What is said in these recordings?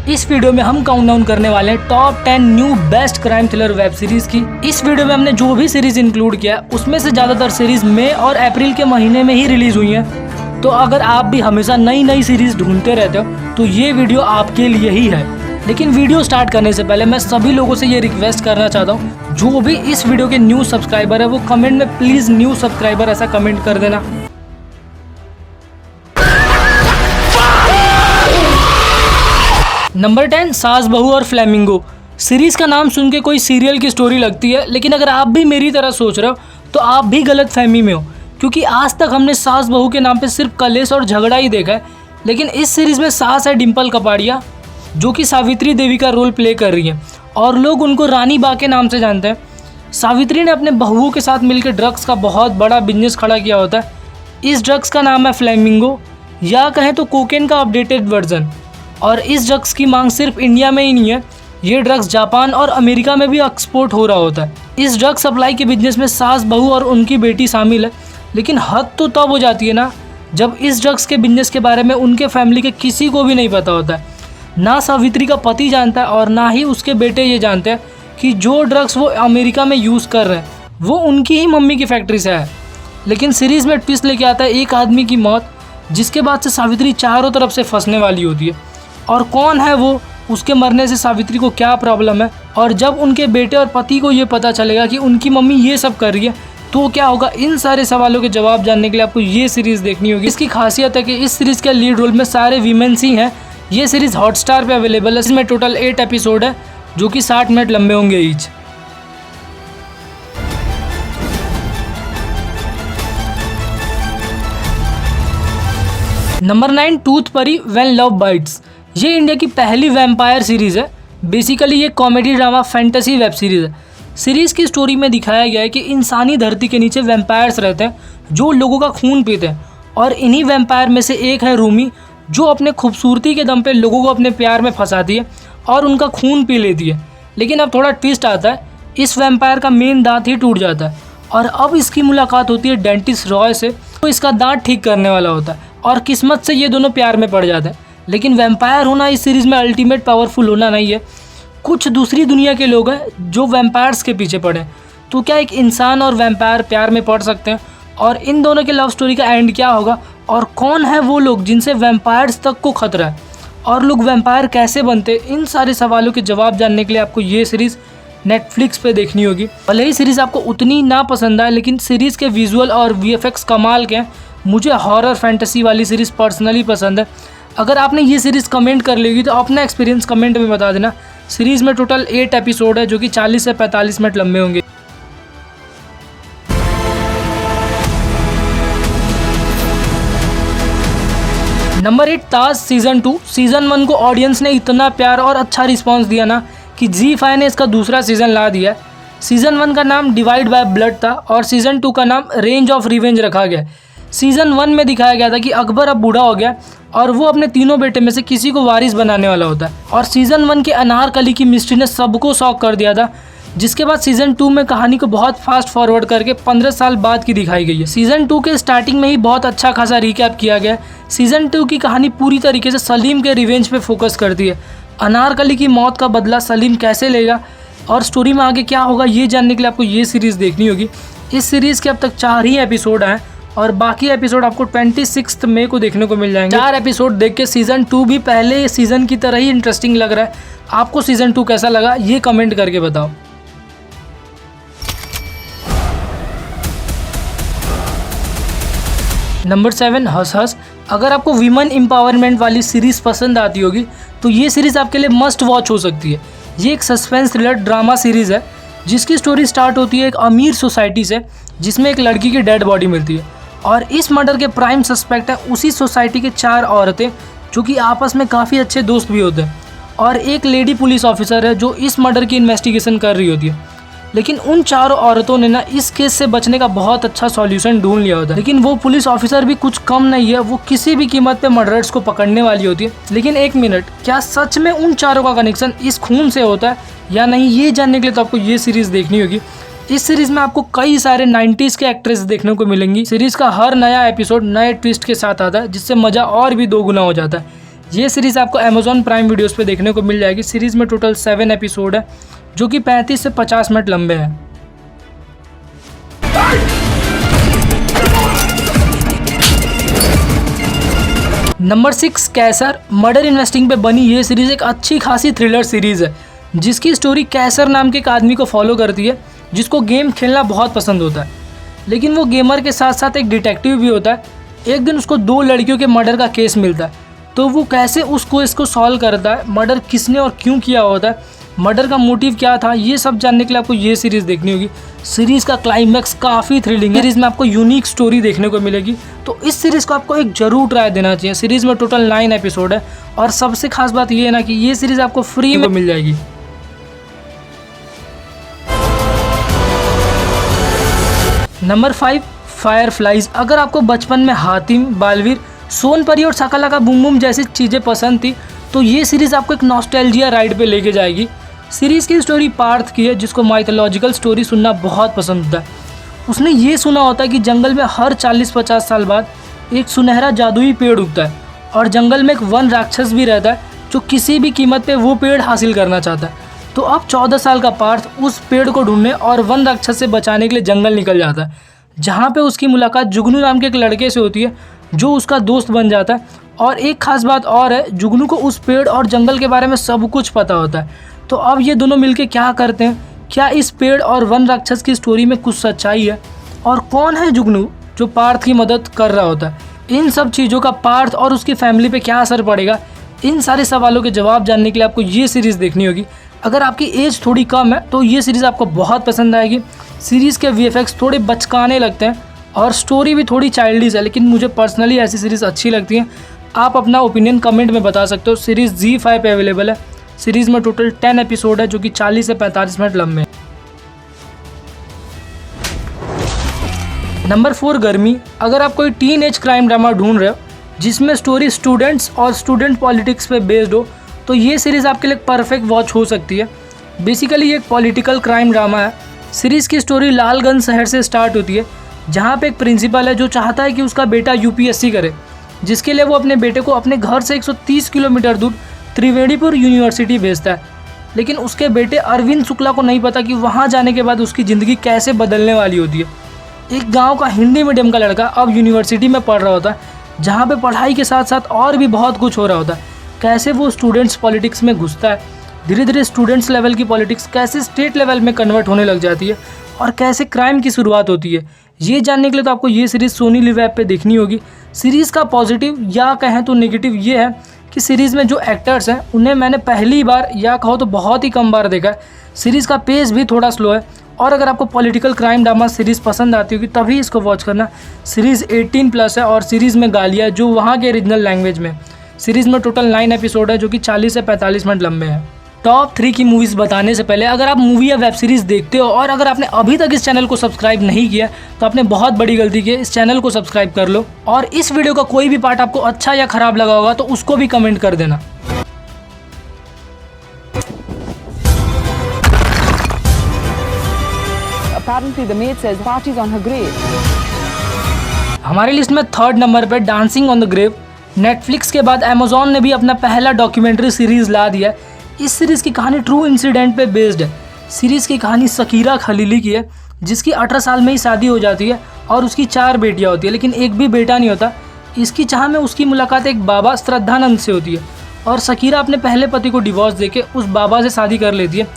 इस वीडियो में हम काउंटडाउन करने वाले हैं top 10 new best crime thriller web series की। इस वीडियो में हमने जो भी सीरीज इंक्लूड किया उसमें से ज्यादातर सीरीज मई और अप्रैल के महीने में ही रिलीज हुई हैं। तो अगर आप भी हमेशा नई नई सीरीज ढूंढते रहते हो तो ये वीडियो आपके लिए ही है। लेकिन वीडियो स्टार्ट करने से पहले मैं सभी लोगों से ये रिक्वेस्ट करना चाहता हूँ, जो भी इस वीडियो के न्यू सब्सक्राइबर है वो कमेंट में प्लीज न्यू सब्सक्राइबर ऐसा कमेंट कर देना। नंबर 10, सास बहू और फ्लेमिंगो। सीरीज का नाम सुन के कोई सीरियल की स्टोरी लगती है, लेकिन अगर आप भी मेरी तरह सोच रहे हो तो आप भी गलत फहमी में हो, क्योंकि आज तक हमने सास बहू के नाम पे सिर्फ कलेश और झगड़ा ही देखा है। लेकिन इस सीरीज में सास है डिम्पल कपाड़िया, जो कि सावित्री देवी का रोल प्ले कर रही है और लोग उनको रानी बा के नाम से जानते हैं। सावित्री ने अपने बहुओं के साथ मिलकर ड्रग्स का बहुत बड़ा बिजनेस खड़ा किया होता है। इस ड्रग्स का नाम है फ्लेमिंगो, या कहें तो कोकेन का अपडेटेड वर्जन। और इस ड्रग्स की मांग सिर्फ इंडिया में ही नहीं है, ये ड्रग्स जापान और अमेरिका में भी एक्सपोर्ट हो रहा होता है। इस ड्रग सप्लाई के बिजनेस में सास बहू और उनकी बेटी शामिल है, लेकिन हद तो तब हो जाती है ना जब इस ड्रग्स के बिजनेस के बारे में उनके फैमिली के किसी को भी नहीं पता होता है। ना सावित्री का पति जानता है और ना ही उसके बेटे ये जानते हैं कि जो ड्रग्स वो अमेरिका में यूज़ कर रहे हैं वो उनकी ही मम्मी की फैक्ट्री से है। लेकिन सीरीज़ में ट्विस्ट लेके आता है एक आदमी की मौत, जिसके बाद से सावित्री चारों तरफ से फंसने वाली होती है। और कौन है वो, उसके मरने से सावित्री को क्या प्रॉब्लम है, और जब उनके बेटे और पति को ये पता चलेगा कि उनकी मम्मी ये सब कर रही है तो क्या होगा, इन सारे सवालों के जवाब जानने के लिए आपको ये सीरीज़ देखनी होगी। इसकी खासियत है कि इस सीरीज़ के लीड रोल में सारे वीमेंस ही हैं। ये सीरीज़ हॉटस्टार पे अवेलेबल है। इसमें टोटल 8 एपिसोड है जो कि 60 मिनट लंबे होंगे ईच। नंबर 9, टूथ परी व्हेन लव बाइट्स। ये इंडिया की पहली वैम्पायर सीरीज़ है। बेसिकली ये comedy drama fantasy web series है। सीरीज़ की स्टोरी में दिखाया गया है कि इंसानी धरती के नीचे वैम्पायर्स रहते हैं जो लोगों का खून पीते हैं, और इन्हीं वैम्पायर में से एक है रूमी, जो अपने खूबसूरती के दम पे लोगों को अपने प्यार में फंसाती है और उनका खून पी लेती है। लेकिन अब थोड़ा ट्विस्ट आता है, इस वैम्पायर का मेन दांत ही टूट जाता है और अब इसकी मुलाकात होती है डेंटिस्ट रॉय से, तो इसका दांत ठीक करने वाला होता है और किस्मत से ये दोनों प्यार में पड़ जाते हैं। लेकिन वैम्पायर होना इस सीरीज़ में अल्टीमेट पावरफुल होना नहीं है, कुछ दूसरी दुनिया के लोग हैं जो वैम्पायर्स के पीछे पड़े। तो क्या एक इंसान और वैम्पायर प्यार में पड़ सकते हैं, और इन दोनों के लव स्टोरी का एंड क्या होगा, और कौन है वो लोग जिनसे वैम्पायर्स तक को खतरा है, और लोग वैम्पायर कैसे बनते, इन सारे सवालों के जवाब जानने के लिए आपको ये सीरीज़ नेटफ्लिक्स पे देखनी होगी। भले ही सीरीज़ आपको उतनी ना पसंद आए, लेकिन सीरीज़ के विजुअल और VFX कमाल के हैं। मुझे हॉरर फैंटेसी वाली सीरीज़ पर्सनली पसंद है। अगर आपने ये सीरीज़ कमेंट कर लेगी तो अपना एक्सपीरियंस कमेंट में बता देना। सीरीज़ में टोटल 8 एपिसोड है जो कि 40 से 45 मिनट लंबे होंगे। नंबर 8, ताज सीज़न 2। सीज़न 1 को ऑडियंस ने इतना प्यार और अच्छा रिस्पांस दिया ना कि ZEE5 ने इसका दूसरा सीज़न ला दिया। सीज़न 1 का नाम डिवाइड बाय ब्लड था और सीज़न 2 का नाम रेंज ऑफ रिवेंज रखा गया। सीज़न 1 में दिखाया गया था कि अकबर अब बूढ़ा हो गया और वो अपने तीनों बेटे में से किसी को वारिस बनाने वाला होता है। और सीज़न 1 के अनारकली की मिस्ट्री ने सबको शॉक कर दिया था, जिसके बाद सीज़न 2 में कहानी को बहुत फास्ट फॉरवर्ड करके 15 साल बाद की दिखाई गई है। सीज़न 2 के स्टार्टिंग में ही बहुत अच्छा खासा रिकैप किया गया। सीज़न 2 की कहानी पूरी तरीके से सलीम के रिवेंज पे फोकस करती है। अनारकली की मौत का बदला सलीम कैसे लेगा और स्टोरी में आगे क्या होगा, ये जानने के लिए आपको ये सीरीज़ देखनी होगी। इस सीरीज़ के अब तक 4 ही एपिसोड आए और बाकी एपिसोड आपको 26 मई को देखने को मिल जाएंगे। 4 एपिसोड देख के सीज़न 2 भी पहले सीज़न की तरह ही इंटरेस्टिंग लग रहा है। आपको सीज़न 2 कैसा लगा ये कमेंट करके बताओ। नंबर 7, हस हस। अगर आपको वीमेन एम्पावरमेंट वाली सीरीज़ पसंद आती होगी तो ये सीरीज़ आपके लिए मस्ट वॉच हो सकती है। ये एक सस्पेंस थ्रिलर ड्रामा सीरीज़ है जिसकी स्टोरी स्टार्ट होती है एक अमीर सोसाइटी से, जिसमें एक लड़की की डेड बॉडी मिलती है और इस मर्डर के प्राइम सस्पेक्ट हैं उसी सोसाइटी के 4 औरतें जो कि आपस में काफ़ी अच्छे दोस्त भी होते हैं, और एक लेडी पुलिस ऑफिसर है जो इस मर्डर की इन्वेस्टिगेशन कर रही होती है। लेकिन उन 4 औरतों ने ना इस केस से बचने का बहुत अच्छा सॉल्यूशन ढूंढ लिया होता है। लेकिन वो पुलिस ऑफिसर भी कुछ कम नहीं है, वो किसी भी कीमत पे मर्डरर्स को पकड़ने वाली होती है। लेकिन एक मिनट, क्या सच में उन 4 का कनेक्शन इस खून से होता है या नहीं, ये जानने के लिए तो आपको ये सीरीज़ देखनी होगी। इस सीरीज़ में आपको कई सारे 90s के एक्ट्रेस देखने को मिलेंगी। सीरीज़ का हर नया एपिसोड नए ट्विस्ट के साथ आता है, जिससे मज़ा और भी 2 गुना हो जाता है। ये सीरीज़ आपको अमेजॉन प्राइम वीडियोस पे देखने को मिल जाएगी। सीरीज़ में टोटल 7 एपिसोड है जो कि 35 से 50 मिनट लंबे हैं। नंबर 6 कैसर। मर्डर इन्वेस्टिंग पे बनी ये सीरीज़ एक अच्छी खासी थ्रिलर सीरीज़ है जिसकी स्टोरी कैसर नाम के एक आदमी को फॉलो करती है जिसको गेम खेलना बहुत पसंद होता है, लेकिन वो गेमर के साथ साथ एक डिटेक्टिव भी होता है। एक दिन उसको 2 लड़कियों के मर्डर का केस मिलता है, तो वो कैसे उसको इसको सॉल्व करता है, मर्डर किसने और क्यों किया होता है, मर्डर का मोटिव क्या था, ये सब जानने के लिए आपको ये सीरीज़ देखनी होगी। सीरीज़ का क्लाइमैक्स काफ़ी थ्रिलिंग है। सीरीज़ में आपको यूनिक स्टोरी देखने को मिलेगी, तो इस सीरीज़ को आपको एक जरूर ट्राई देना चाहिए। सीरीज़ में टोटल 9 एपिसोड है और सबसे खास बात ये है ना कि ये सीरीज़ आपको फ्री में मिल जाएगी। Number 5 fireflies. अगर आपको बचपन में हातिम, बालवीर, सोनपरी और शाका-लाका बूम बूम जैसी चीज़ें पसंद थी तो ये सीरीज़ आपको एक नॉस्टैल्जिया राइड पे लेके जाएगी। सीरीज़ की स्टोरी पार्थ की है जिसको माइथोलॉजिकल स्टोरी सुनना बहुत पसंद होता है। उसने ये सुना होता है कि जंगल में हर 40-50 साल बाद एक सुनहरा जादुई पेड़ उगता है और जंगल में एक वन राक्षस भी रहता है जो किसी भी कीमत पे वो पेड़ हासिल करना चाहता है। तो अब 14 साल का पार्थ उस पेड़ को ढूंढने और वन राक्षस से बचाने के लिए जंगल निकल जाता है, जहाँ पे उसकी मुलाकात जुगनू नाम के एक लड़के से होती है जो उसका दोस्त बन जाता है। और एक खास बात और है, जुगनू को उस पेड़ और जंगल के बारे में सब कुछ पता होता है। तो अब ये दोनों मिलके क्या करते हैं, क्या इस पेड़ और वन राक्षस की स्टोरी में कुछ सच्चाई है, और कौन है जुगनू जो पार्थ की मदद कर रहा होता है, इन सब चीज़ों का पार्थ और उसकी फैमिली पे क्या असर पड़ेगा, इन सारे सवालों के जवाब जानने के लिए आपको ये सीरीज़ देखनी होगी। अगर आपकी एज थोड़ी कम है तो ये सीरीज़ आपको बहुत पसंद आएगी। सीरीज़ के VFX थोड़े बचकाने लगते हैं और स्टोरी भी थोड़ी चाइल्डिश है, लेकिन मुझे पर्सनली ऐसी सीरीज़ अच्छी लगती है। आप अपना ओपिनियन कमेंट में बता सकते हो। सीरीज़ ZEE5 पे अवेलेबल है। सीरीज़ में टोटल 10 एपिसोड है जो कि 40 से 45 मिनट लंबे हैं। नंबर 4 गर्मी। अगर आप कोई टीन एज क्राइम ड्रामा ढूंढ रहे हो जिसमें स्टोरी स्टूडेंट्स और स्टूडेंट पॉलिटिक्स पे बेस्ड हो तो ये सीरीज़ आपके लिए परफेक्ट वॉच हो सकती है। बेसिकली ये एक पॉलिटिकल क्राइम ड्रामा है। सीरीज़ की स्टोरी लालगंज शहर से स्टार्ट होती है जहाँ पे एक प्रिंसिपल है जो चाहता है कि उसका बेटा UPSC करे, जिसके लिए वो अपने बेटे को अपने घर से 130 किलोमीटर दूर त्रिवेणीपुर यूनिवर्सिटी भेजता है। लेकिन उसके बेटे अरविंद शुक्ला को नहीं पता कि वहाँ जाने के बाद उसकी ज़िंदगी कैसे बदलने वाली होती है। एक गाँव का हिंदी मीडियम का लड़का अब यूनिवर्सिटी में पढ़ रहा होता है जहाँ पे पढ़ाई के साथ साथ और भी बहुत कुछ हो रहा होता है। कैसे वो स्टूडेंट्स पॉलिटिक्स में घुसता है, धीरे धीरे स्टूडेंट्स लेवल की पॉलिटिक्स कैसे स्टेट लेवल में कन्वर्ट होने लग जाती है और कैसे क्राइम की शुरुआत होती है, ये जानने के लिए तो आपको ये सीरीज़ सोनी लिव ऐप पे देखनी होगी। सीरीज़ का पॉजिटिव या कहें तो नेगेटिव ये है कि सीरीज़ में जो एक्टर्स हैं उन्हें मैंने पहली बार या कहो तो बहुत ही कम बार देखा है। सीरीज़ का पेस भी थोड़ा स्लो है और अगर आपको पॉलिटिकल क्राइम ड्रामा सीरीज़ पसंद आती होगी तभी इसको वॉच करना। सीरीज़ 18+ है और सीरीज़ में गालियाँ जो वहाँ के रीजनल लैंग्वेज में। सीरीज़ में टोटल 9 एपिसोड है जो कि 40 से 45 मिनट लंबे हैं। टॉप 3 की मूवीज़ बताने से पहले अगर आप मूवी या वेब सीरीज़ देखते हो और अगर आपने अभी तक इस चैनल को सब्सक्राइब नहीं किया तो आपने बहुत बड़ी गलती की है। इस चैनल को सब्सक्राइब कर लो और इस वीडियो का कोई भी पार्ट आपको अच्छा या ख़राब लगा होगा तो उसको भी कमेंट कर देना। Apparently the maid says party's on her grave. हमारी लिस्ट में 3rd नंबर पे dancing on the grave. Netflix के बाद अमेजॉन ने भी अपना पहला डॉक्यूमेंट्री सीरीज़ ला दिया है। इस सीरीज़ की कहानी ट्रू इंसिडेंट पे बेस्ड है। सीरीज़ की कहानी सकीरा खलीली की है जिसकी 18 साल में ही शादी हो जाती है और उसकी 4 बेटियां होती है, लेकिन एक भी बेटा नहीं होता। इसकी चाह में उसकी मुलाकात एक बाबा श्रद्धानंद से होती है और सकीरा अपने पहले पति को डिवोर्स देके उस बाबा से शादी कर लेती है।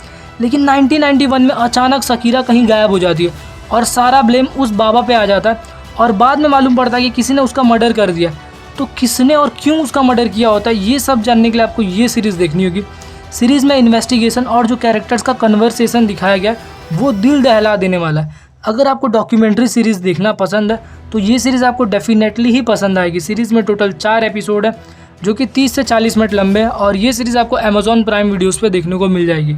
लेकिन 1991 में अचानक सकीरा कहीं गायब हो जाती है और सारा ब्लेम उस बाबा पे आ जाता है और बाद में मालूम पड़ता है कि किसी ने उसका मर्डर कर दिया। तो किसने और क्यों उसका मर्डर किया होता है ये सब जानने के लिए आपको ये सीरीज़ देखनी होगी। सीरीज़ में इन्वेस्टिगेशन और जो कैरेक्टर्स का कन्वर्सेशन दिखाया गया है वो दिल दहला देने वाला है। अगर आपको डॉक्यूमेंट्री सीरीज़ देखना पसंद है तो ये सीरीज़ आपको डेफिनेटली ही पसंद आएगी। सीरीज़ में टोटल 4 एपिसोड है जो कि 30 से 40 मिनट लंबे हैं और ये सीरीज़ आपको अमेजॉन प्राइम वीडियोज़ पे देखने को मिल जाएगी।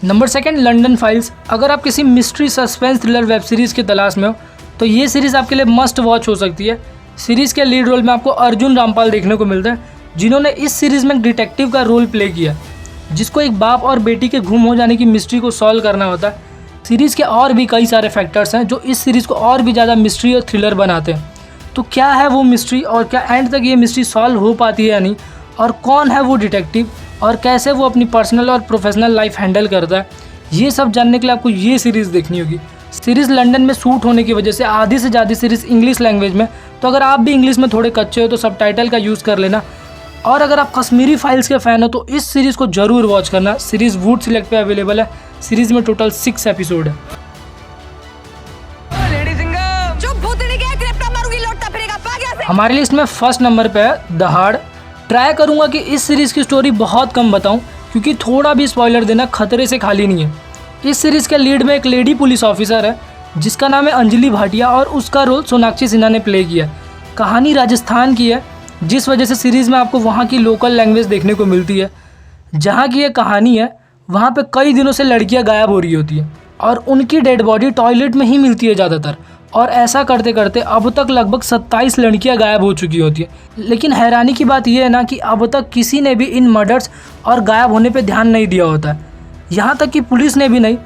Number 2 London files. अगर आप किसी mystery suspense thriller web series की तलाश में हो तो ये सीरीज़ आपके लिए मस्ट वॉच हो सकती है। सीरीज़ के लीड रोल में आपको अर्जुन रामपाल देखने को मिलता है जिन्होंने इस सीरीज़ में एक डिटेक्टिव का रोल प्ले किया जिसको एक बाप और बेटी के गुम हो जाने की मिस्ट्री को सॉल्व करना होता है। सीरीज़ के और भी कई सारे फैक्टर्स हैं जो इस सीरीज़ को और भी ज़्यादा मिस्ट्री और थ्रिलर बनाते हैं। तो क्या है वो मिस्ट्री और क्या एंड तक ये मिस्ट्री सॉल्व हो पाती है या नहीं, और कौन है वो डिटेक्टिव और कैसे वो अपनी पर्सनल और प्रोफेशनल लाइफ हैंडल करता है, ये सब जानने के लिए आपको ये सीरीज़ देखनी होगी। सीरीज़ लंदन में शूट होने की वजह से आधी से ज़्यादा सीरीज़ इंग्लिश लैंग्वेज में, तो अगर आप भी इंग्लिश में थोड़े कच्चे हो तो सबटाइटल का यूज़ कर लेना। और अगर आप कश्मीरी फाइल्स के फ़ैन हो तो इस सीरीज़ को ज़रूर वॉच करना। सीरीज़ वूड सिलेक्ट पे अवेलेबल है। सीरीज़ में टोटल 6 एपिसोड है। हमारी लिस्ट में फर्स्ट नंबर पे है दहाड़। ट्राई करूँगा कि इस सीरीज़ की स्टोरी बहुत कम बताऊँ क्योंकि थोड़ा भी स्पॉइलर देना खतरे से खाली नहीं है। इस सीरीज़ के लीड में एक लेडी पुलिस ऑफिसर है जिसका नाम है अंजलि भाटिया और उसका रोल सोनाक्षी सिन्हा ने प्ले किया। कहानी राजस्थान की है, जिस वजह से सीरीज़ में आपको वहाँ की लोकल लैंग्वेज देखने को मिलती है। जहाँ की ये कहानी है वहाँ पे कई दिनों से लड़कियाँ गायब हो रही होती हैं और उनकी डेड बॉडी टॉयलेट में ही मिलती है ज़्यादातर। और ऐसा करते करते अब तक लगभग 27 लड़कियां गायब हो चुकी होती हैं। लेकिन हैरानी की बात यह है ना कि अब तक किसी ने भी इन मर्डर्स और गायब होने पे ध्यान नहीं दिया होता है, यहाँ तक कि पुलिस ने भी नहीं।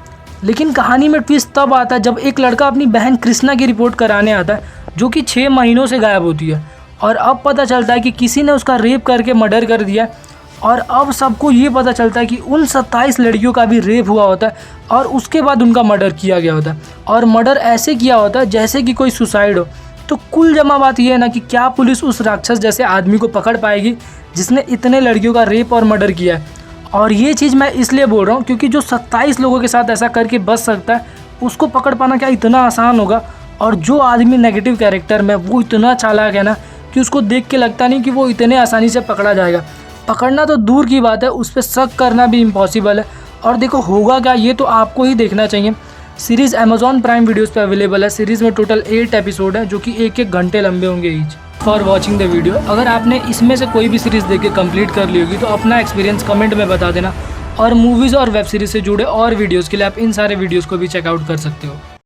लेकिन कहानी में ट्विस्ट तब आता है जब एक लड़का अपनी बहन कृष्णा की रिपोर्ट कराने आता है जो कि 6 महीनों से गायब होती है, और अब पता चलता है कि किसी ने उसका रेप करके मर्डर कर दिया। और अब सबको ये पता चलता है कि उन 27 लड़कियों का भी रेप हुआ होता है और उसके बाद उनका मर्डर किया गया होता है, और मर्डर ऐसे किया होता है जैसे कि कोई सुसाइड हो। तो कुल जमा बात ये है ना कि क्या पुलिस उस राक्षस जैसे आदमी को पकड़ पाएगी जिसने इतने लड़कियों का रेप और मर्डर किया है। और ये चीज़ मैं इसलिए बोल रहा हूँ क्योंकि जो 27 लोगों के साथ ऐसा करके बच सकता है उसको पकड़ पाना क्या इतना आसान होगा। और जो आदमी नेगेटिव कैरेक्टर में वो इतना चालाक है ना कि उसको देख के लगता नहीं कि वो इतने आसानी से पकड़ा जाएगा। पकड़ना तो दूर की बात है, उस पर शक करना भी इम्पॉसिबल है। और देखो होगा क्या ये तो आपको ही देखना चाहिए। सीरीज़ अमेजॉन प्राइम वीडियोस पे अवेलेबल है। सीरीज़ में टोटल 8 एपिसोड है जो कि 1-1 घंटे लंबे होंगे each. For watching the video, अगर आपने इसमें से कोई भी सीरीज़ देख के कंप्लीट कर ली होगी तो अपना एक्सपीरियंस कमेंट में बता देना। और मूवीज़ और वेब सीरीज़ से जुड़े और वीडियोज़ के लिए आप इन सारे वीडियोज़ को भी चेकआउट कर सकते हो।